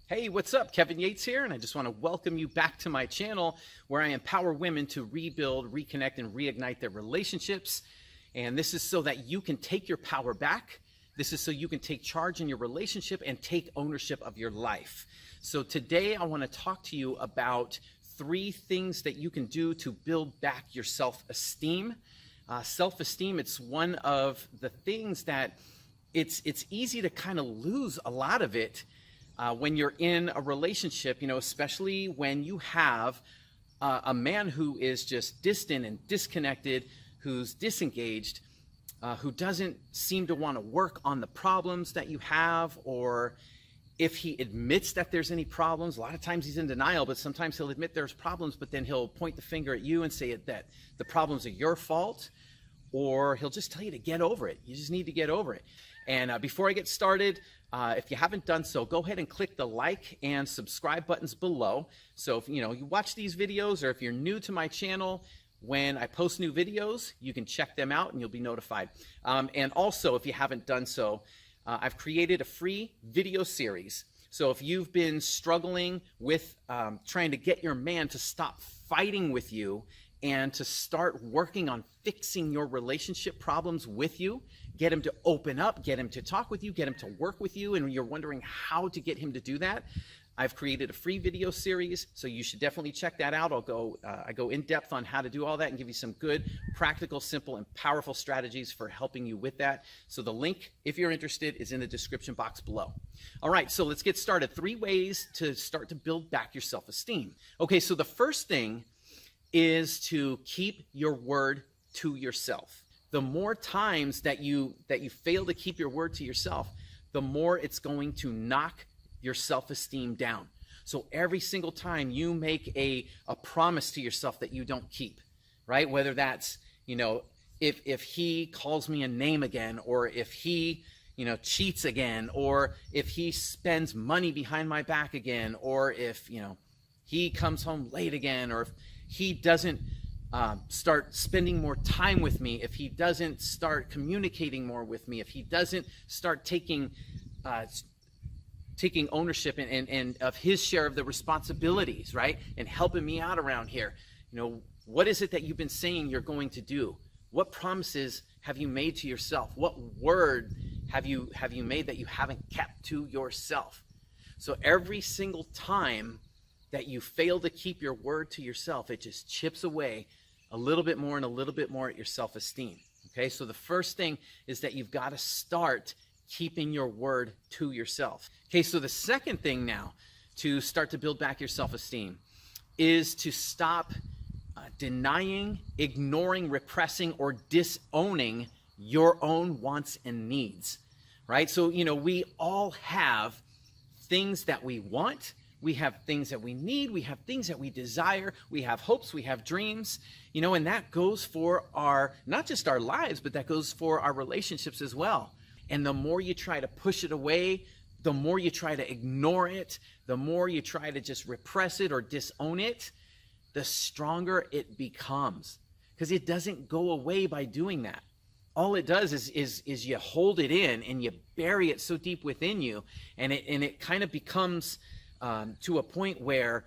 Hey, what's up? Kevin Yates here, and I just want to welcome you back to my channel where I empower women to rebuild, reconnect, and reignite their relationships. And this is so that you can take your power back. This is so you can take charge in your relationship and take ownership of your life. So today I want to talk to you about 3 things that you can do to build back your self-esteem. Self-esteem, it's one of the things that it's easy to kind of lose a lot of it when you're in a relationship, especially when you have a man who is just distant and disconnected, who's disengaged, who doesn't seem to want to work on the problems that you have, or if he admits that there's any problems. A lot of times he's in denial, but sometimes he'll admit there's problems, but then he'll point the finger at you and say that the problems are your fault, or he'll just tell you to get over it. You just need to get over it. And before I get started, if you haven't done so, go ahead and click the like and subscribe buttons below. So if you watch these videos, or if you're new to my channel, when I post new videos, you can check them out and you'll be notified. And also, if you haven't done so, I've created a free video series. So if you've been struggling with trying to get your man to stop fighting with you and to start working on fixing your relationship problems with you, get him to open up, get him to talk with you, get him to work with you, and you're wondering how to get him to do that, I've created a free video series, so you should definitely check that out. I go in depth on how to do all that and give you some good, practical, simple, and powerful strategies for helping you with that. So the link, if you're interested, is in the description box below. All right, so let's get started. 3 ways to start to build back your self-esteem. Okay, so the first thing is to keep your word to yourself. The more times that you fail to keep your word to yourself, the more it's going to knock your self-esteem down. So every single time you make a promise to yourself that you don't keep, right? Whether that's, if he calls me a name again, or if he, cheats again, or if he spends money behind my back again, or if, he comes home late again, or if he doesn't start spending more time with me, if he doesn't start communicating more with me, if he doesn't start taking ownership and of his share of the responsibilities, right? And helping me out around here. What is it that you've been saying you're going to do? What promises have you made to yourself? What word have you made that you haven't kept to yourself? So every single time that you fail to keep your word to yourself, it just chips away a little bit more and a little bit more at your self-esteem. Okay, so the first thing is that you've got to start keeping your word to yourself. Okay, so the second thing now to start to build back your self-esteem is to stop denying, ignoring, repressing, or disowning your own wants and needs, right? So, we all have things that we want. We have things that we need. We have things that we desire. We have hopes. We have dreams, and that goes for not just our lives, but that goes for our relationships as well. And the more you try to push it away, the more you try to ignore it, the more you try to just repress it or disown it, the stronger it becomes, because it doesn't go away by doing that. All it does is you hold it in and you bury it so deep within you, and it kind of becomes to a point where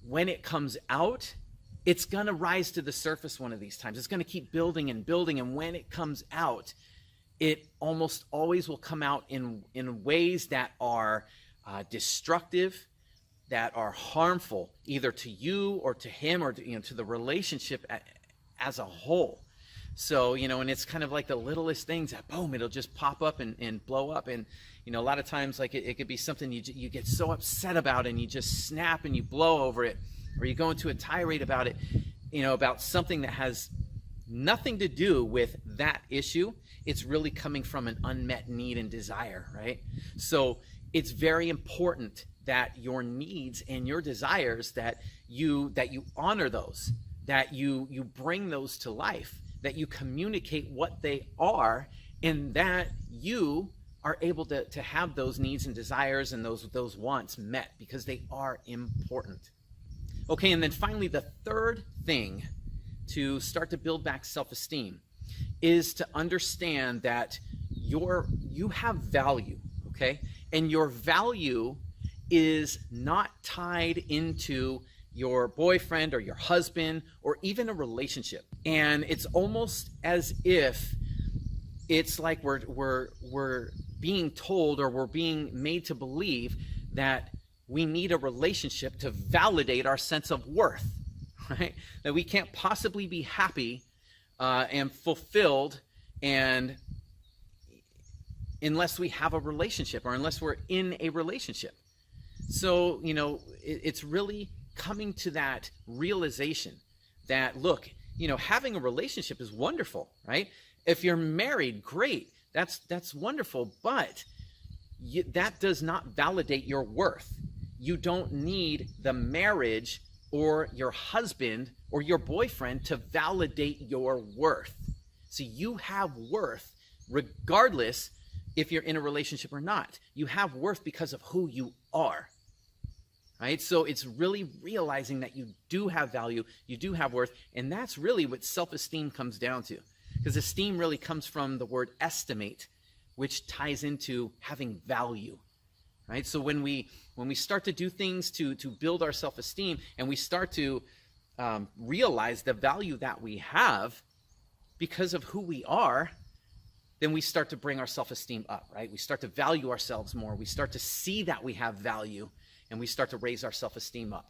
when it comes out, it's going to rise to the surface one of these times. It's going to keep building and building, and when it comes out, it almost always will come out in ways that are destructive, that are harmful, either to you or to him, or to the relationship as a whole. So, and it's kind of like the littlest things that, boom, it'll just pop up and blow up. And, a lot of times, like it could be something you get so upset about and you just snap and you blow over it, or you go into a tirade about it, about something that has nothing to do with that issue. It's really coming from an unmet need and desire, right? So it's very important that your needs and your desires, that you honor those, that you bring those to life, that you communicate what they are, and that you are able to have those needs and desires and those wants met, because they are important. Okay, and then finally, the third thing to start to build back self-esteem is to understand that you have value, okay? And your value is not tied into your boyfriend or your husband or even a relationship. And it's almost as if it's like we're being told, or we're being made to believe that we need a relationship to validate our sense of worth, right? That we can't possibly be happy and fulfilled and unless we have a relationship, or unless we're in a relationship. So, it's really coming to that realization that, look, having a relationship is wonderful, right? If you're married, great. That's wonderful, but that does not validate your worth. You don't need the marriage or your husband or your boyfriend to validate your worth. So you have worth regardless if you're in a relationship or not. You have worth because of who you are, right? So it's really realizing that you do have value, you do have worth, and that's really what self-esteem comes down to. Because esteem really comes from the word estimate, which ties into having value, right? So when we start to do things to build our self-esteem, and we start to realize the value that we have because of who we are, then we start to bring our self-esteem up, right? We start to value ourselves more. We start to see that we have value, and we start to raise our self-esteem up.